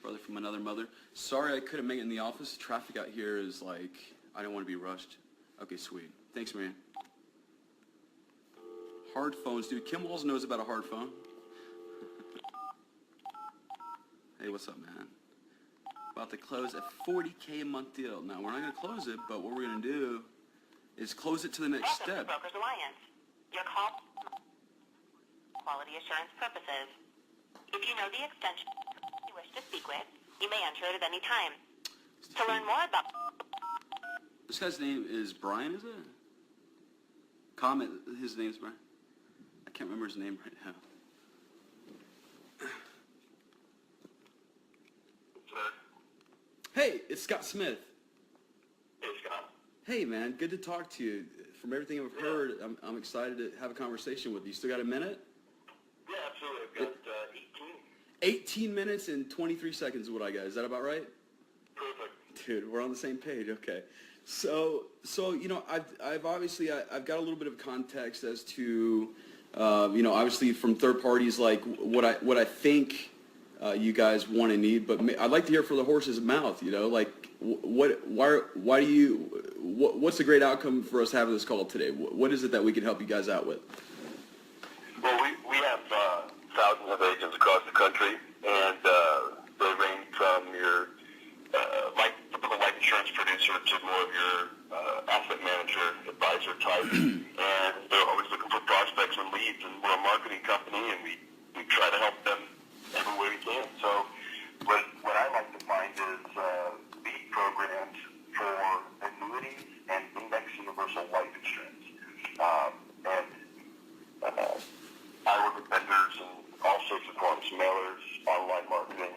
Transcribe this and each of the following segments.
brother from another mother. Sorry I couldn't make it in the office. Traffic out here is like, I don't want to be rushed. Okay, sweet. Thanks, man. Hard phones, dude. Kim Walls knows about a hard phone. Hey, what's up, man? About to close a $40K a month deal. Now, we're not going to close it, but what we're going to do is close it to the next step. Brokers Alliance. Your call quality assurance purposes. If you know the extension you wish to speak with, you may enter it at any time. To learn more about... This guy's name is Brian, is it? Comment, his name's Brian. I can't remember his name right now. Hey, it's Scott Smith. Hey, Scott. Hey, man, good to talk to you. From everything I've heard, I'm excited to have a conversation with you. Still got a minute? Yeah, absolutely. I've got 18. 18 minutes and 23 seconds is what I got. Is that about right? Perfect. Dude, we're on the same page. Okay. So you know, I've obviously I've got a little bit of context as to you know, obviously from third parties, like what I think you guys want and need, but I'd like to hear from the horse's mouth. You know, like why do you what's the great outcome for us having this call today? What is it that we can help you guys out with? Well, we have thousands of agents across the country, and they range from your typical life insurance producer to more of your asset manager, advisor type, and they're always looking for prospects and leads, and we're a marketing company, and we try to help them every way we can. So what I like to find is lead programs for annuities and index universal life insurance. I work with vendors and all sorts of forms, mailers, online marketing,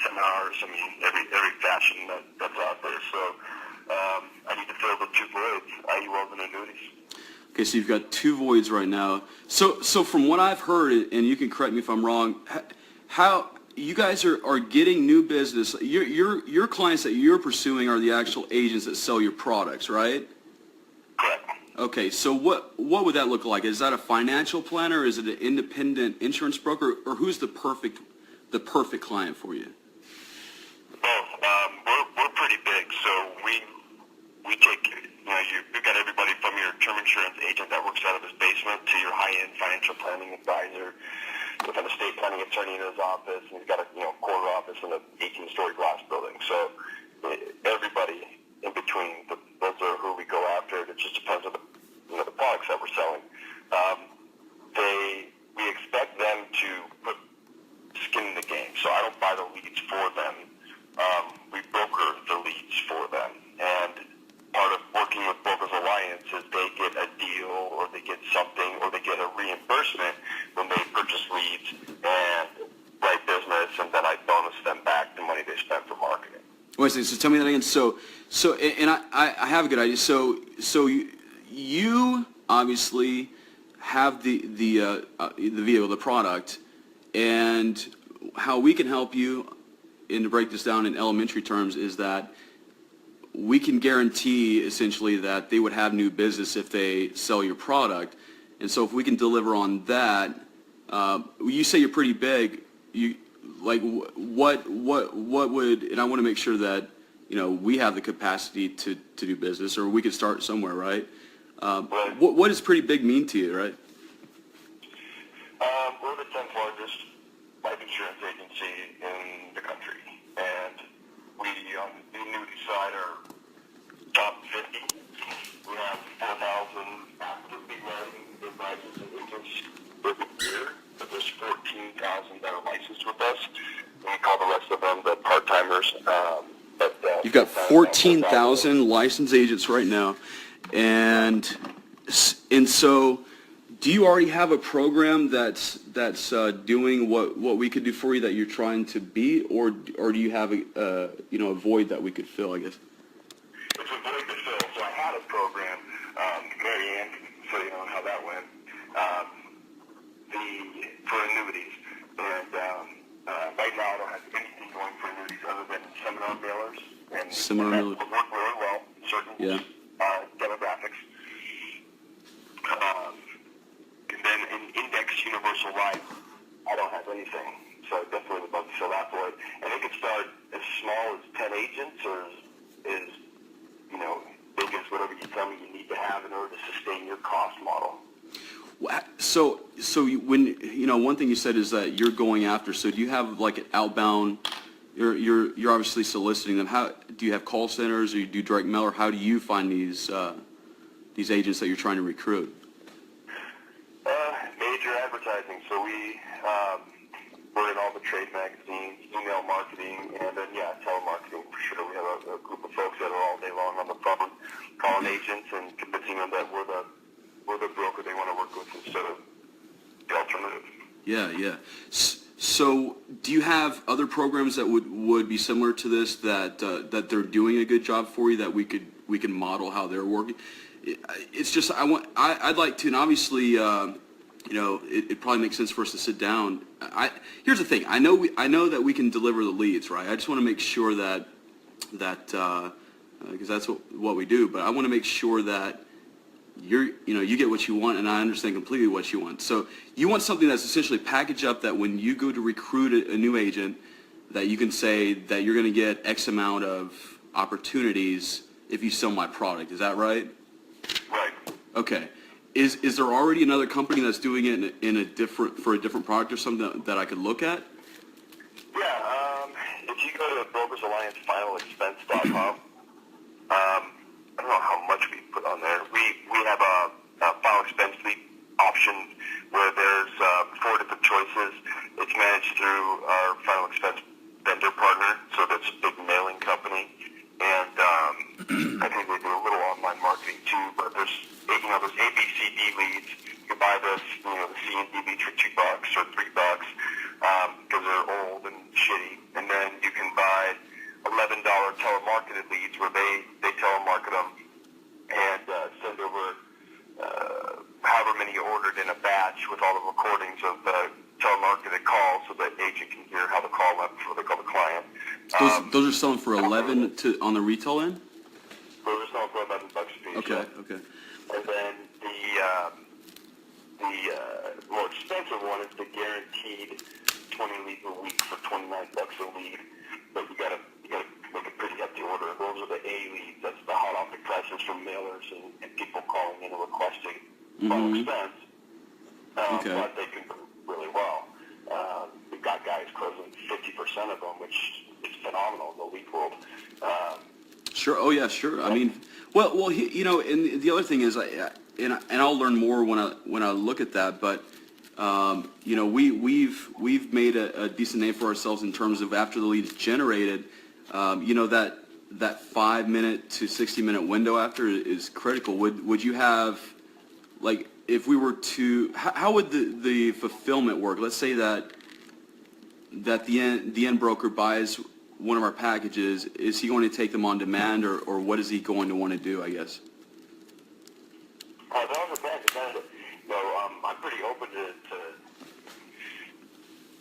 seminars, I mean, every fashion that's out there. So I need to fill the two voids, IULs and annuities. Okay, so you've got two voids right now. So from what I've heard, and you can correct me if I'm wrong, how you guys are getting new business. Your clients that you're pursuing are the actual agents that sell your products, right? Correct. Okay, so what would that look like? Is that a financial planner? Is it an independent insurance broker, or who's the perfect client for you? Both. We're pretty big, so we take, you know, you've got everybody from your term insurance agent that works out of his basement to your high-end financial planning advisor with an estate planning attorney in his office, and he's got a corner office in an 18-story glass building. So everybody in between, those are who we go after. It just depends on the products that we're selling. We expect them to put skin in the game, so I don't buy the leads for them. We broker the leads for them, and part of working with Brokers Alliance is they get a deal, or they get something, or they get a reimbursement when they purchase leads and write business, and then I bonus them back the money they spent for marketing. Wait a second, so tell me that again. So and I have a good idea. So you obviously have the vehicle, the product, and how we can help you, and to break this down in elementary terms, is that we can guarantee essentially that they would have new business if they sell your product. And so if we can deliver on that, you say you're pretty big. What would, and I want to make sure that, you know, we have the capacity to do business, or we could start somewhere, right? What does pretty big mean to you, right? We're the 10th largest life insurance agency in the country, and we, on the annuity side, are top 50. We have 4,000 actively writing advisors and agents every year, but there's 14,000 that are licensed with us, and we call the rest of them the part-timers. You've got 14,000 licensed agents right now, and so do you already have a program that's doing what we could do for you that you're trying to beat, or do you have a void that we could fill, I guess? It's a void to fill. So I had a program, Mary Ann, so you know how that went, for annuities, and right now I don't have anything going for annuities other than seminar mailers, and that will work really well in certain demographics. And then in index universal life, I don't have anything. So So I definitely would love to fill that void. And it could start as small as 10 agents or as big as whatever you tell me you need to have in order to sustain your cost model. So when one thing you said is that you're going after. So do you have like an outbound? You're obviously soliciting them. How do you have call centers, or you do direct mail, or how do you find these agents that you're trying to recruit? Major advertising. So we're in all the trade magazines, email marketing, and then telemarketing for sure. We have a group of folks that are all day long on the phone calling agents and convincing them that we're the broker they want to work with instead of the alternative. Yeah. So do you have other programs that would be similar to this that they're doing a good job for you that we can model how they're working? It's just I'd like to, and obviously it probably makes sense for us to sit down. Here's the thing. I know that we can deliver the leads, right? I just want to make sure that because that's what we do. But I want to make sure that you get what you want, and I understand completely what you want. So you want something that's essentially packaged up that when you go to recruit a new agent, that you can say that you're going to get X amount of opportunities if you sell my product. Is that right? Right. Okay. Is there already another company that's doing it for a different product or something that I could look at? Yeah. If you go to brokersalliancefinalexpense.com, I don't know how much we put on there. We have a final expense lead option where there's 4 different choices. It's managed through our final expense vendor partner, so that's a big mailing company. And I think they do a little online marketing too. But there's those A, B, C, D leads. You buy this, the C and D leads for $2 or $3 because they're old and shitty. And then you can buy $11 telemarketed leads where they telemarket them and send over however many you ordered in a batch with all the recordings of the telemarketed calls so that agent can hear how the call went before they call the client. Those are selling for 11 on the retail end? Those are selling for $11 a piece. Okay. And then the more expensive one is the guaranteed 20 leads a week for $29 a lead. But you gotta make a pretty hefty order. Those are the A leads. That's the hot off the presses from mailers and people calling in and requesting final expense. But they can do really well. We've got guys closing 50% of them, which is phenomenal in the lead world. Sure. Oh yeah. Sure. I mean, well, and the other thing is, and I'll learn more when I look at that. But we've made a decent name for ourselves in terms of after the lead's generated, that 5-minute to 60-minute window after is critical. Would you have, like, if we were to, how would the fulfillment work? Let's say that the end broker buys one of our packages. Is he going to take them on demand, or what is he going to want to do, I guess? That was a bad dependent. I'm pretty open to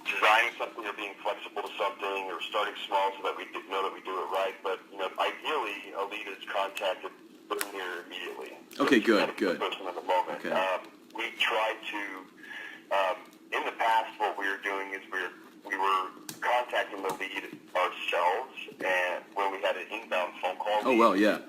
designing something or being flexible to something or starting small so that we know that we do it right. But, ideally, a lead is contacted here immediately. Okay, good. Person at the moment. Okay. We try to, in the past, what we were doing is we were contacting the lead ourselves, and when we had an inbound phone call. Oh, well, yeah.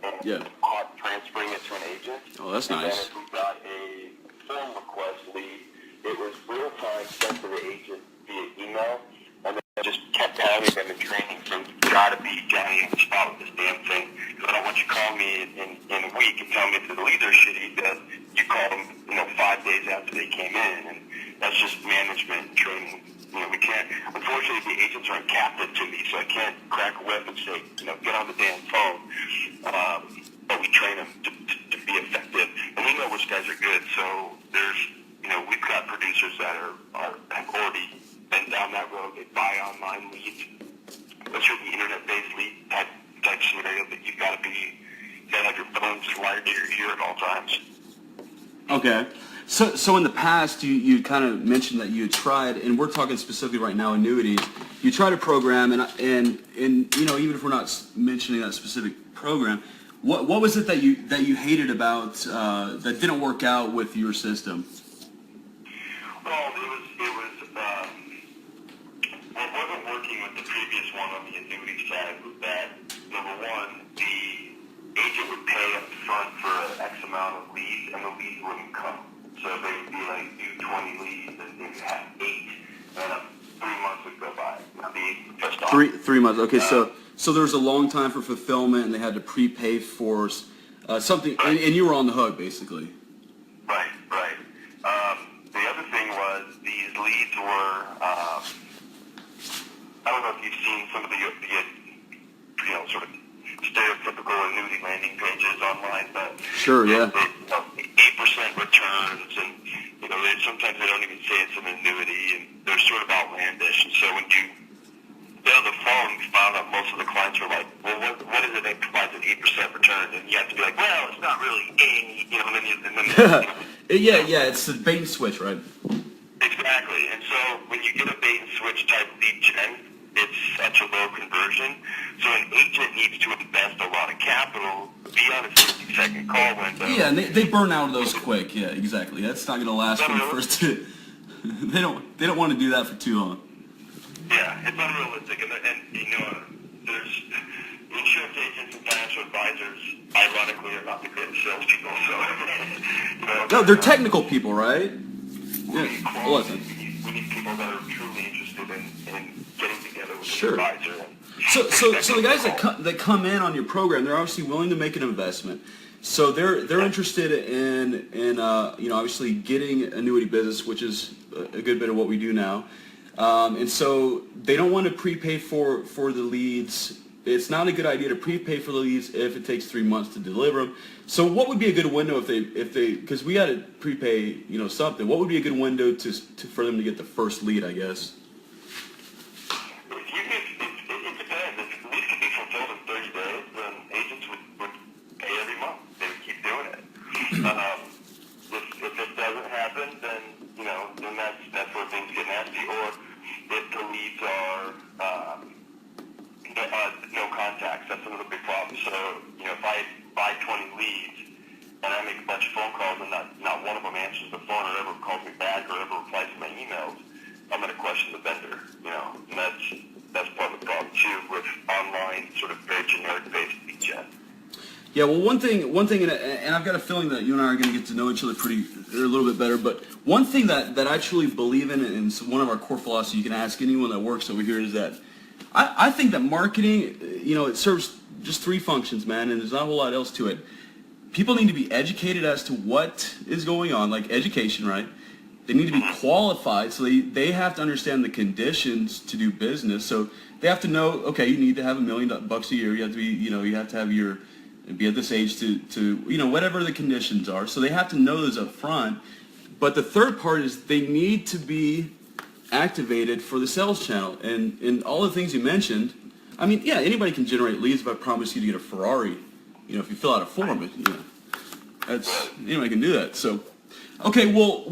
Hot transferring it to an agent. Oh, that's nice. And then if we got a phone request lead, it was real time sent to the agent via email, and then just kept having them in training from gotta be Johnny on the spot with this damn thing. Because I don't want you to call me in a week and tell me that the leads are shitty, that you call them 5 days after they came in, and that's just management and training. We can't, unfortunately, the agents aren't captive to me, so I can't crack a whip and say, get on the damn phone. But we train them to be effective. And we know which guys are good, so there's, we've got producers that have already been down that road. They buy online leads. That's your internet-based lead type scenario that you gotta have your phone just wired to your ear at all times. Okay. So in the past, you kind of mentioned that you had tried, and we're talking specifically right now annuities. You tried a program, and even if we're not mentioning that specific program, what was it that you hated about that didn't work out with your system? Well, it was what wasn't working with the previous one on the annuity side was that, number one, the agent would pay up front for X amount of leads, and the leads wouldn't come. So they would be like, do 20 leads, and they would have 8, and 3 months would go by. Now, the first off, 3 months. Okay, so there was a long time for fulfillment, and they had to prepay for something, right. and you were on the hook, basically. Right, right. The other thing was these leads were, I don't know if you've seen some of the sort of stereotypical annuity landing pages online, but Sure, yeah. 8% returns, and sometimes they don't even say it's an annuity, and they're sort of outlandish. And so when you get on the phone, we found out most of the clients were like, well, what is it that provides an 8% return? And you have to be like, well, it's not really and then Yeah, it's the bait and switch, right? Exactly. And so when you get a bait and switch type lead gen, it's such a low conversion. So an agent needs to invest a lot of capital, be on a 60-second call window. Yeah, and they burn out of those quick. Yeah, exactly. That's not going to last for the first two. They don't want to do that for too long. Yeah, it's unrealistic. And there's insurance agents and financial advisors, ironically, are not the greatest salespeople. So, No, they're technical people, right? Yeah. Listen. We need people that are truly interested in getting together with Sure. an advisor. So the guys that come in on your program, they're obviously willing to make an investment. So they're interested in obviously getting annuity business, which is a good bit of what we do now. And so they don't want to prepay for the leads. It's not a good idea to prepay for the leads if it takes 3 months to deliver them. So what would be a good window if they because we got to prepay something. What would be a good window for them to get the first lead, I guess? It depends. If the lead could be fulfilled in 30 days, then agents would pay every month. They would keep doing it. If it doesn't happen, then that's where things get nasty. Or if the leads are no contacts, that's another big problem. So if I buy 20 leads and I make a bunch of phone calls and not one of them answers the phone or ever calls me back or ever replies to my emails, I'm going to question the vendor. And that's part of the problem too with online sort of very generic based lead gen. Yeah, well, one thing, and I've got a feeling that you and I are going to get to know each other a little bit better, but one thing that I truly believe in, and it's one of our core philosophies, you can ask anyone that works over here, is that I think that marketing, it serves just 3 functions, man, and there's not a whole lot else to it. People need to be educated as to what is going on, like education, right? They need to be qualified, so they have to understand the conditions to do business. So they have to know, okay, you need to have $1 million a year. You have to be, you have to have be at this age to whatever the conditions are. So they have to know those up front. But the third part is they need to be activated for the sales channel. And all the things you mentioned, I mean, yeah, anybody can generate leads if I promise you to get a Ferrari. If you fill out a form, that's anybody can do that. So, okay, well,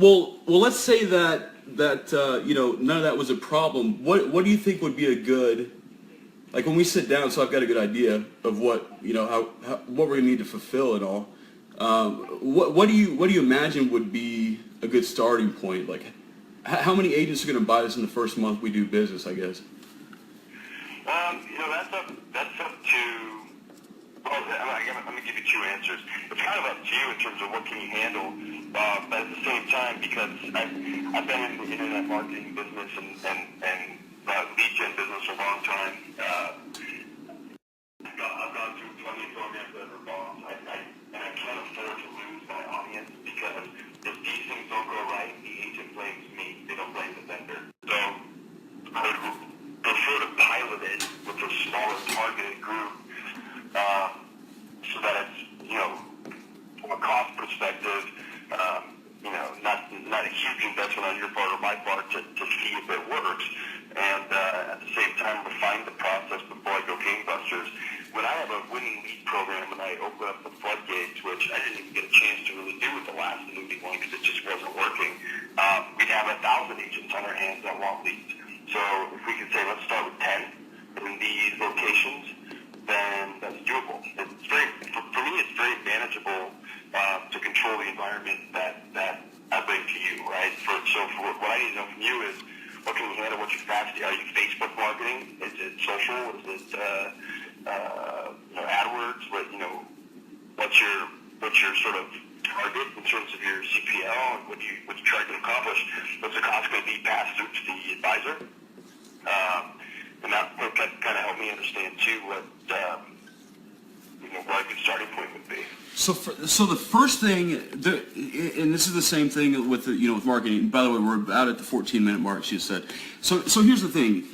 let's say that none of that was a problem. What do you think would be a good, like when we sit down, so I've got a good idea of what how what we're gonna need to fulfill and all. What do you imagine would be a good starting point? Like, how many agents are gonna buy this in the first month we do business? I guess. That's up to. Well, I'm going to give you 2 answers. It's kind of up to you in terms of what can you handle, but at the same time, because I've been in the internet marketing business and lead gen business a long time. I've gone through plenty of programs that are bombs, and I can't afford to lose my audience because if these things don't go right, the agent blames me. They don't blame the vendor. So I would prefer to pilot it with a smaller targeted group. So that it's, from a cost perspective, not a huge investment on your part or my part to see if it works. And at the same time, refine the process before I go gangbusters. When I have a winning lead program and I open up the floodgates, which I didn't even get a chance to really do with the last annuity one because it just wasn't working, we'd have 1,000 agents on our hands that want leads. So if we could say, let's start with 10 in these locations, then marketing? Is it social? Is it AdWords? What's your sort of target in terms of your CPL and what you try to accomplish? What's the cost going to be passed through to the advisor? And that will kind of help me understand too what a good starting point would be. So the first thing, and this is the same thing with with marketing. By the way, we're about at the 14-minute mark. She said. So here's the thing.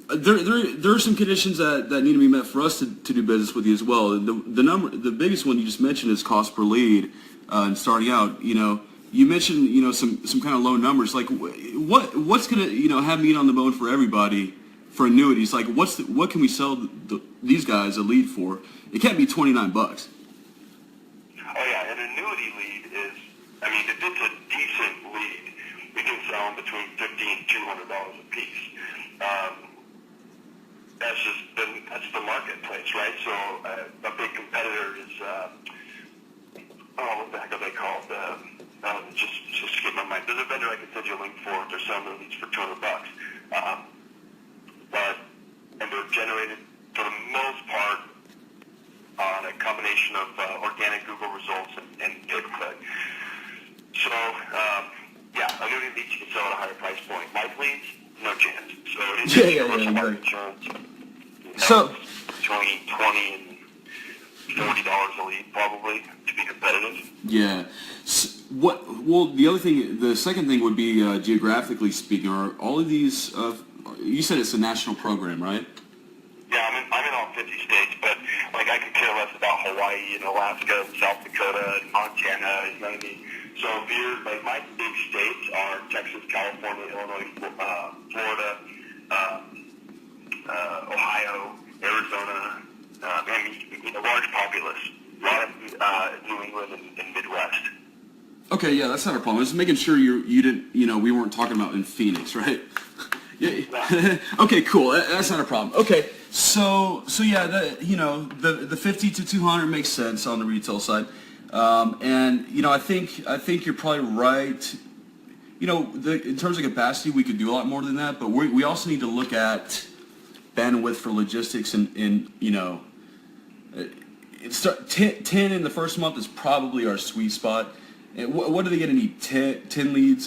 There are some conditions that need to be met for us to do business with you as well. The biggest one you just mentioned is cost per lead, and starting out. You mentioned some kind of low numbers. Like what's gonna have meat on the bone for everybody for annuities? Like what can we sell these guys a lead for? It can't be $29. Oh yeah, an annuity lead is, if it's a decent lead, we can sell them between $50 and $200 a piece. That's the marketplace, right? So a big competitor is, what the heck are they called? Just skip my mind. There's a vendor I can send you a link for. They're selling leads for $200. And they're generated for the most part on a combination of organic Google results and pay-per-click. So, annuity leads you can sell at a higher price point. Life leads, no chance. So it is universal life insurance. So Between $20 and $40 a lead, probably, to be competitive. yeah. The second thing would be geographically speaking. Are all of these? You said it's a national program, right? Yeah, I'm in all 50 states, but I could care less about Hawaii and Alaska and South Dakota and Montana. You know what I mean? So if you're my big states are Texas, California, Illinois, Florida, Ohio, Arizona, and large populace. A lot of New England and Midwest. Okay, yeah, that's not a problem. Just making sure you didn't we weren't talking about in Phoenix, right? Yeah. Okay, cool. That's not a problem. Okay, so yeah, the 50 to 200 makes sense on the retail side, and I think you're probably right. In terms of capacity, we could do a lot more than that, but we also need to look at bandwidth for logistics and 10 in the first month is probably our sweet spot. And what are they going to need? 10 leads